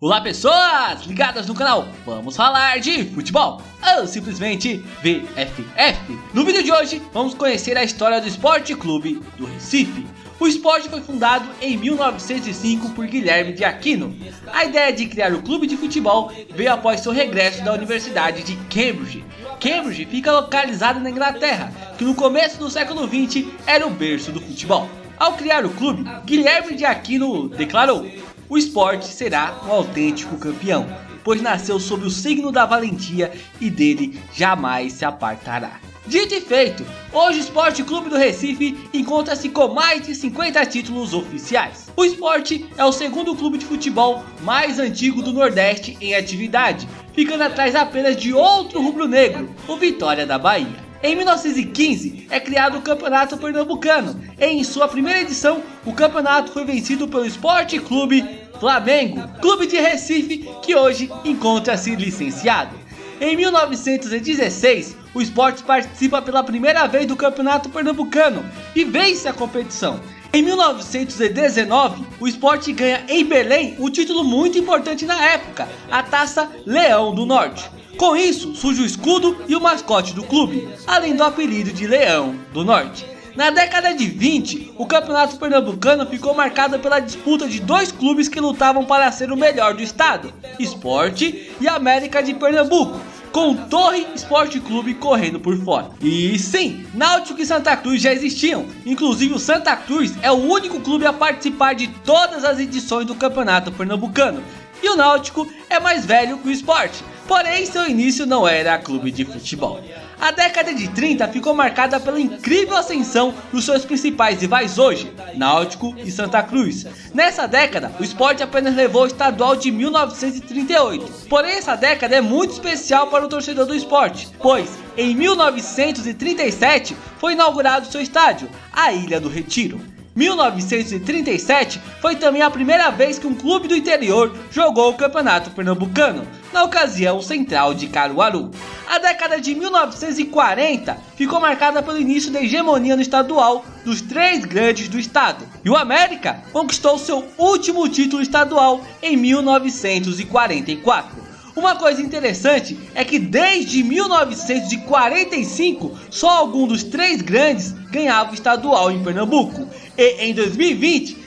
Olá pessoas ligadas no canal Vamos Falar de Futebol, ou simplesmente VFF. No vídeo de hoje vamos conhecer a história do Sport Clube do Recife. O esporte foi fundado em 1905 por Guilherme de Aquino. A ideia de criar o clube de futebol veio após seu regresso da Universidade de Cambridge. Cambridge fica localizada na Inglaterra, que no começo do século XX era o berço do futebol. Ao criar o clube, Guilherme de Aquino declarou: o esporte será um autêntico campeão, pois nasceu sob o signo da valentia e dele jamais se apartará. Dito e feito, hoje o Sport Clube do Recife encontra-se com mais de 50 títulos oficiais. O esporte é o segundo clube de futebol mais antigo do Nordeste em atividade, ficando atrás apenas de outro rubro-negro, o Vitória da Bahia. Em 1915 é criado o Campeonato Pernambucano e em sua primeira edição o campeonato foi vencido pelo Sport Clube Flamengo, clube de Recife que hoje encontra-se licenciado. Em 1916 o Sport participa pela primeira vez do Campeonato Pernambucano e vence a competição. Em 1919 o Sport ganha em Belém um título muito importante na época, a Taça Leão do Norte. Com isso, surge o escudo e o mascote do clube, além do apelido de Leão do Norte. Na década de 20, o Campeonato Pernambucano ficou marcado pela disputa de dois clubes que lutavam para ser o melhor do estado, Sport e América de Pernambuco, com o Torre Sport Clube correndo por fora. E sim, Náutico e Santa Cruz já existiam, inclusive o Santa Cruz é o único clube a participar de todas as edições do Campeonato Pernambucano, e o Náutico é mais velho que o Sport, porém seu início não era clube de futebol. A década de 30 ficou marcada pela incrível ascensão dos seus principais rivais hoje, Náutico e Santa Cruz. Nessa década, o Sport apenas levou o estadual de 1938, porém essa década é muito especial para o torcedor do Sport, pois em 1937 foi inaugurado seu estádio, a Ilha do Retiro. 1937 foi também a primeira vez que um clube do interior jogou o Campeonato Pernambucano, na ocasião o Central de Caruaru. A década de 1940 ficou marcada pelo início da hegemonia no estadual dos três grandes do estado, e o América conquistou seu último título estadual em 1944. Uma coisa interessante é que desde 1945 só algum dos três grandes ganhava o estadual em Pernambuco, e em 2020,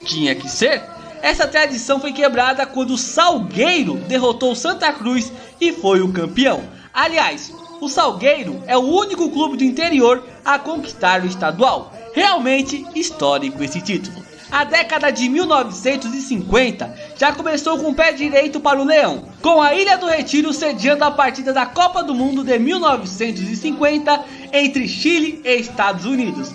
tinha que ser, essa tradição foi quebrada quando o Salgueiro derrotou o Santa Cruz e foi o campeão. Aliás, o Salgueiro é o único clube do interior a conquistar o estadual. Realmente histórico esse título. A década de 1950 já começou com o pé direito para o Leão, com a Ilha do Retiro sediando a partida da Copa do Mundo de 1950 entre Chile e Estados Unidos.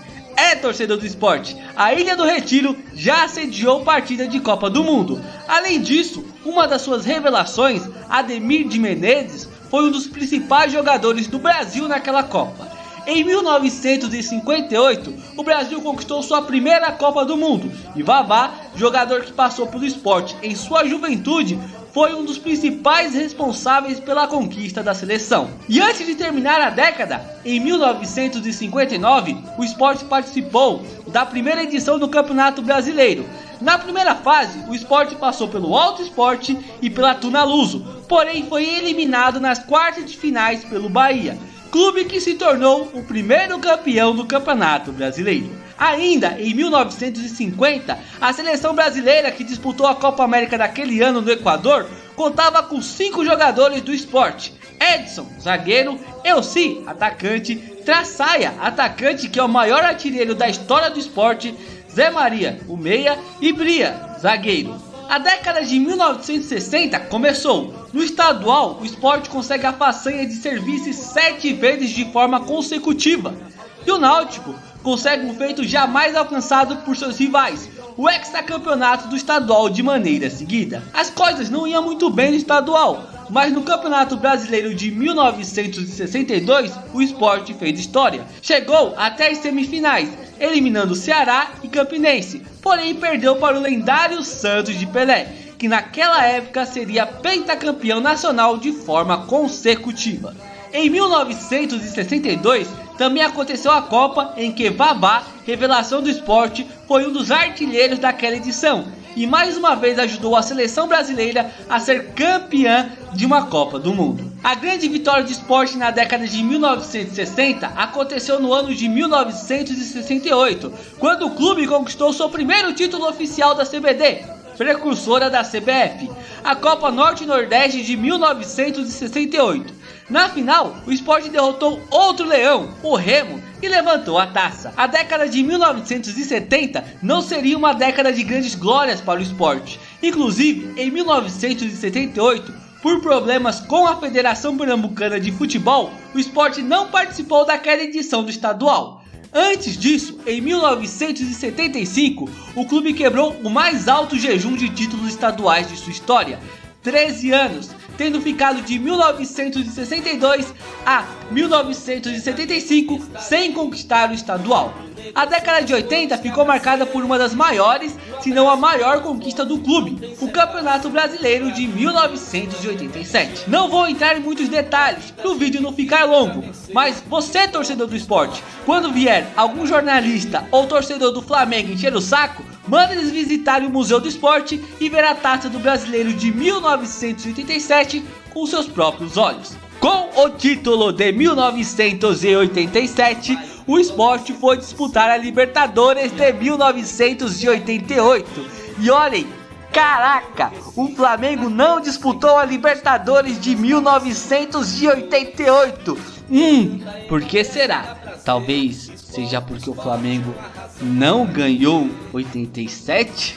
Torcedor do esporte, a Ilha do Retiro já sediou partida de Copa do Mundo. Além disso, uma das suas revelações, Ademir de Menezes, foi um dos principais jogadores do Brasil naquela Copa. Em 1958, o Brasil conquistou sua primeira Copa do Mundo e Vavá, jogador que passou pelo esporte em sua juventude, foi um dos principais responsáveis pela conquista da seleção. E antes de terminar a década, em 1959, o Sport participou da primeira edição do Campeonato Brasileiro. Na primeira fase, o Sport passou pelo Alto Esporte e pela Tunaluso, porém foi eliminado nas quartas de finais pelo Bahia, clube que se tornou o primeiro campeão do Campeonato Brasileiro. Ainda em 1950, a seleção brasileira que disputou a Copa América daquele ano no Equador contava com 5 jogadores do Sport: Edson, zagueiro; Elci, atacante; Traçaia, atacante que é o maior artilheiro da história do Sport; Zé Maria, o meia; e Bria, zagueiro. A década de 1960 começou. No estadual, o Sport consegue a façanha de ser vice 7 vezes de forma consecutiva. E o Náutico consegue um feito jamais alcançado por seus rivais, o hexacampeonato do estadual de maneira seguida. As coisas não iam muito bem no estadual, mas no Campeonato Brasileiro de 1962 o Sport fez história. Chegou até as semifinais, eliminando Ceará e Campinense, porém perdeu para o lendário Santos de Pelé, que naquela época seria pentacampeão nacional de forma consecutiva. Em 1962 também aconteceu a Copa, em que Vavá, revelação do esporte, foi um dos artilheiros daquela edição. e mais uma vez ajudou a seleção brasileira a ser campeã de uma Copa do Mundo. A grande vitória do Sport na década de 1960 aconteceu no ano de 1968, quando o clube conquistou seu primeiro título oficial da CBD, precursora da CBF, a Copa Norte-Nordeste de 1968. Na final, o Sport derrotou outro leão, o Remo, e levantou a taça. A década de 1970 não seria uma década de grandes glórias para o Sport. Inclusive, em 1978, por problemas com a Federação Pernambucana de Futebol, o Sport não participou daquela edição do estadual. Antes disso, em 1975, o clube quebrou o mais alto jejum de títulos estaduais de sua história, 13 anos, tendo ficado de 1962 a 1975 sem conquistar o estadual. A década de 80 ficou marcada por uma das maiores, se não a maior conquista do clube, o Campeonato Brasileiro de 1987. Não vou entrar em muitos detalhes para o vídeo não ficar longo, mas você, torcedor do Sport, quando vier algum jornalista ou torcedor do Flamengo encher o saco, manda eles visitarem o Museu do Esporte e ver a taça do Brasileiro de 1987 com seus próprios olhos. Com o título de 1987, o Sport foi disputar a Libertadores de 1988. E olhem, caraca, o Flamengo não disputou a Libertadores de 1988. Por que será? Talvez seja porque o Flamengo não ganhou 87?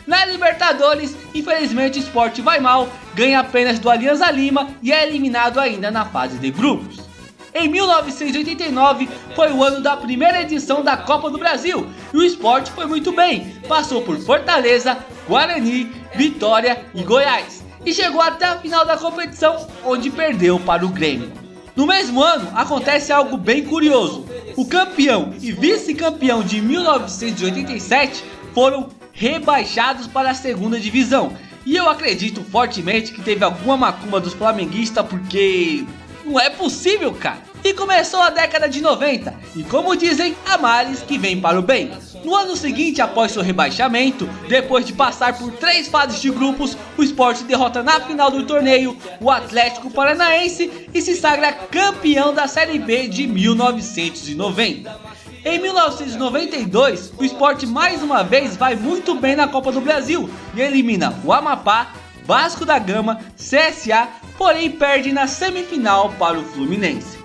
Na Libertadores, infelizmente o Sport vai mal, ganha apenas do Alianza Lima e é eliminado ainda na fase de grupos. Em 1989 foi o ano da primeira edição da Copa do Brasil e o Sport foi muito bem, passou por Fortaleza, Guarani, Vitória e Goiás e chegou até a final da competição, onde perdeu para o Grêmio. No mesmo ano acontece algo bem curioso, o campeão e vice-campeão de 1987 foram rebaixados para a segunda divisão, e eu acredito fortemente que teve alguma macumba dos flamenguistas, porque não é possível, cara. E começou a década de 90, e como dizem, há males que vêm para o bem. No ano seguinte, após seu rebaixamento, depois de passar por 3 fases de grupos, o Sport derrota na final do torneio o Atlético Paranaense e se sagra campeão da Série B de 1990. Em 1992, o Sport mais uma vez vai muito bem na Copa do Brasil e elimina o Amapá, Vasco da Gama, CSA, porém perde na semifinal para o Fluminense.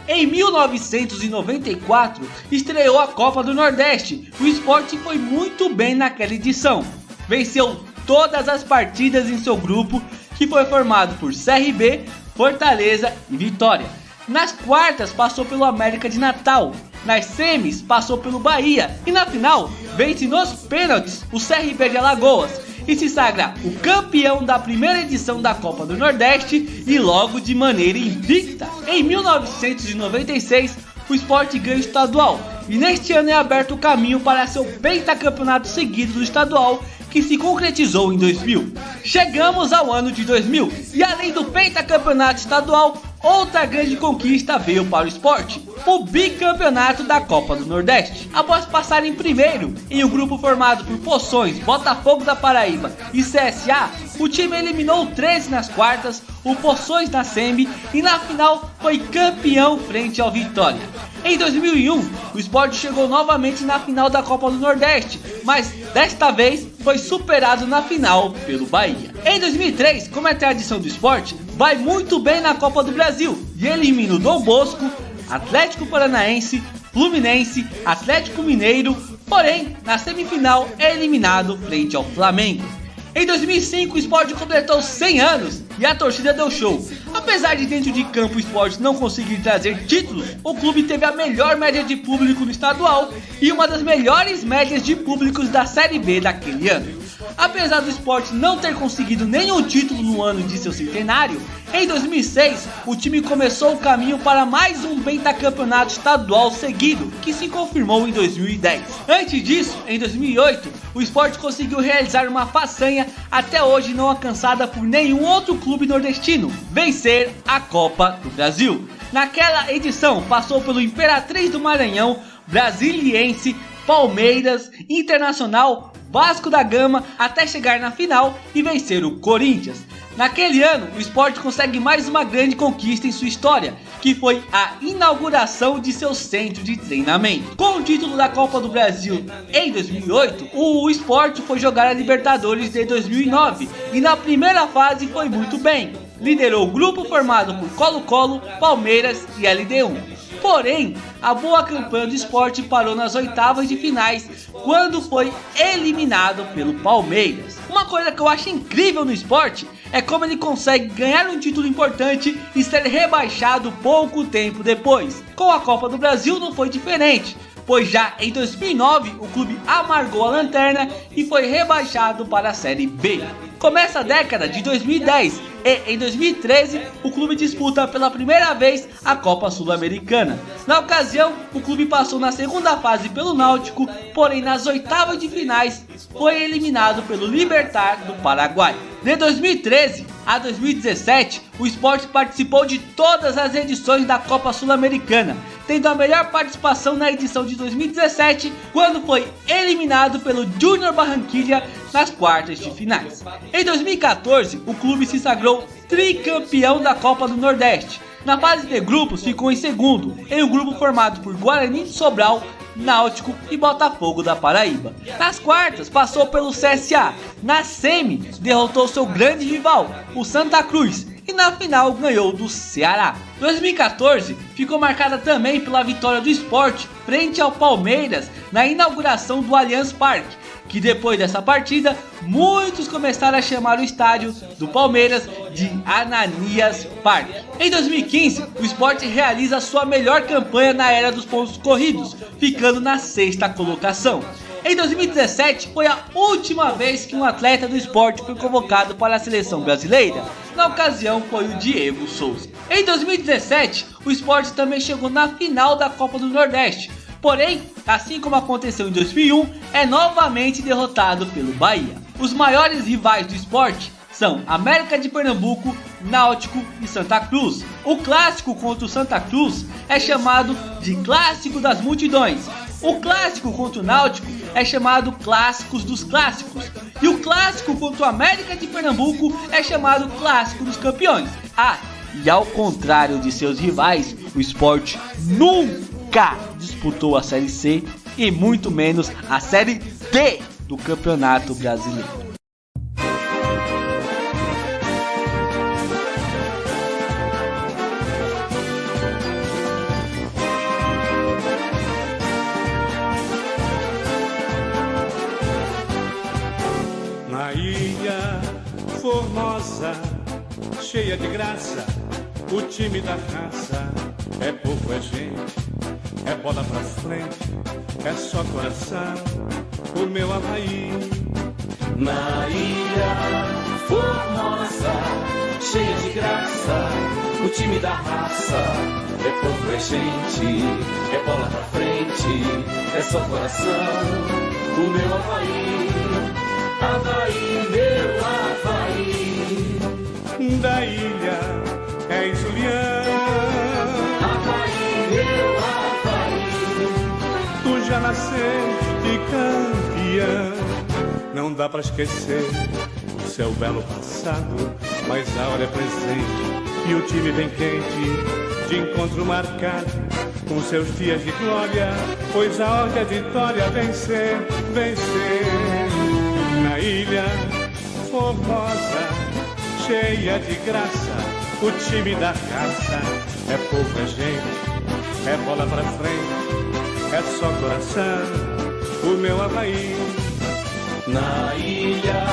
Em 1994, estreou a Copa do Nordeste. O Sport foi muito bem naquela edição. Venceu todas as partidas em seu grupo, que foi formado por CRB, Fortaleza e Vitória. Nas quartas passou pelo América de Natal. Nas semis passou pelo Bahia e na final vence nos pênaltis o CRB de Alagoas e se sagra o campeão da primeira edição da Copa do Nordeste e logo de maneira invicta. Em 1996 o Sport ganha o estadual e neste ano é aberto o caminho para seu pentacampeonato seguido do estadual, que se concretizou em 2000. Chegamos ao ano de 2000 e além do pentacampeonato estadual, outra grande conquista veio para o Sport, o bicampeonato da Copa do Nordeste. Após passar em primeiro em um grupo formado por Poções, Botafogo da Paraíba e CSA, o time eliminou o 13 nas quartas, o Poções na semi e na final foi campeão frente ao Vitória. Em 2001, o Sport chegou novamente na final da Copa do Nordeste, mas desta vez foi superado na final pelo Bahia. Em 2003, como é tradição do Sport, vai muito bem na Copa do Brasil e elimina o Dom Bosco, Atlético Paranaense, Fluminense, Atlético Mineiro, porém na semifinal é eliminado frente ao Flamengo. Em 2005 o Sport completou 100 anos e a torcida deu show. Apesar de dentro de campo o Sport não conseguir trazer títulos, o clube teve a melhor média de público no estadual e uma das melhores médias de públicos da Série B daquele ano. Apesar do Sport não ter conseguido nenhum título no ano de seu centenário, em 2006 o time começou o caminho para mais um pentacampeonato estadual seguido, que se confirmou em 2010. Antes disso, em 2008, o Sport conseguiu realizar uma façanha até hoje não alcançada por nenhum outro clube nordestino: vencer a Copa do Brasil. Naquela edição passou pelo Imperatriz do Maranhão, Brasiliense, Palmeiras, Internacional, Vasco da Gama até chegar na final e vencer o Corinthians. Naquele ano, o Sport consegue mais uma grande conquista em sua história, que foi a inauguração de seu centro de treinamento. Com o título da Copa do Brasil em 2008, o Sport foi jogar a Libertadores de 2009 e na primeira fase foi muito bem. Liderou o grupo formado por Colo-Colo, Palmeiras e LDU. Porém, a boa campanha do Sport parou nas oitavas de finais, quando foi eliminado pelo Palmeiras. Uma coisa que eu acho incrível no Sport é como ele consegue ganhar um título importante e ser rebaixado pouco tempo depois. Com a Copa do Brasil não foi diferente, pois já em 2009 o clube amargou a lanterna e foi rebaixado para a Série B. Começa a década de 2010 e em 2013 o clube disputa pela primeira vez a Copa Sul-Americana. Na ocasião, o clube passou na segunda fase pelo Náutico, porém nas oitavas de finais foi eliminado pelo Libertad do Paraguai. De 2013 a 2017, o Sport participou de todas as edições da Copa Sul-Americana, tendo a melhor participação na edição de 2017, quando foi eliminado pelo Junior Barranquilla nas quartas de finais. Em 2014, o clube se sagrou tricampeão da Copa do Nordeste. Na fase de grupos ficou em segundo, em um grupo formado por Guarani de Sobral, Náutico e Botafogo da Paraíba. Nas quartas passou pelo CSA, na semi derrotou seu grande rival, o Santa Cruz, e na final ganhou do Ceará. 2014 ficou marcada também pela vitória do Sport frente ao Palmeiras na inauguração do Allianz Parque, que depois dessa partida muitos começaram a chamar o estádio do Palmeiras de Ananias Parque. Em 2015, o Sport realiza sua melhor campanha na era dos pontos corridos, ficando na 6ª colocação. Em 2017 foi a última vez que um atleta do Sport foi convocado para a seleção brasileira. Na ocasião foi o Diego Souza. Em 2017 o Sport também chegou na final da Copa do Nordeste. Porém, assim como aconteceu em 2001, é novamente derrotado pelo Bahia. Os maiores rivais do Sport são América de Pernambuco, Náutico e Santa Cruz. O clássico contra o Santa Cruz é chamado de Clássico das Multidões. O clássico contra o Náutico é chamado Clássicos dos Clássicos. E o clássico contra o América de Pernambuco é chamado Clássico dos Campeões. Ah, e ao contrário de seus rivais, o Sport nunca disputou a Série C e muito menos a Série D do Campeonato Brasileiro. Na ilha formosa, cheia de graça, o time da raça é povo, é gente, é bola pra frente, é só coração, o meu Havaí. Na ilha formosa, cheia de graça, o time da raça é povo, é gente, é bola pra frente, é só coração, o meu Havaí. Havaí, meu Havaí. Da ilha é Julião. Havaí, meu Havaí. Tu já nasceste campeão. Não dá pra esquecer o seu belo passado, mas a hora é presente e o time vem quente, de encontro marcado com seus dias de glória, pois a ordem é vitória, vencer, vencer. Na ilha formosa, cheia de graça, o time da raça é povo, é gente, é bola pra frente, é só coração, o meu Havaí. Na ilha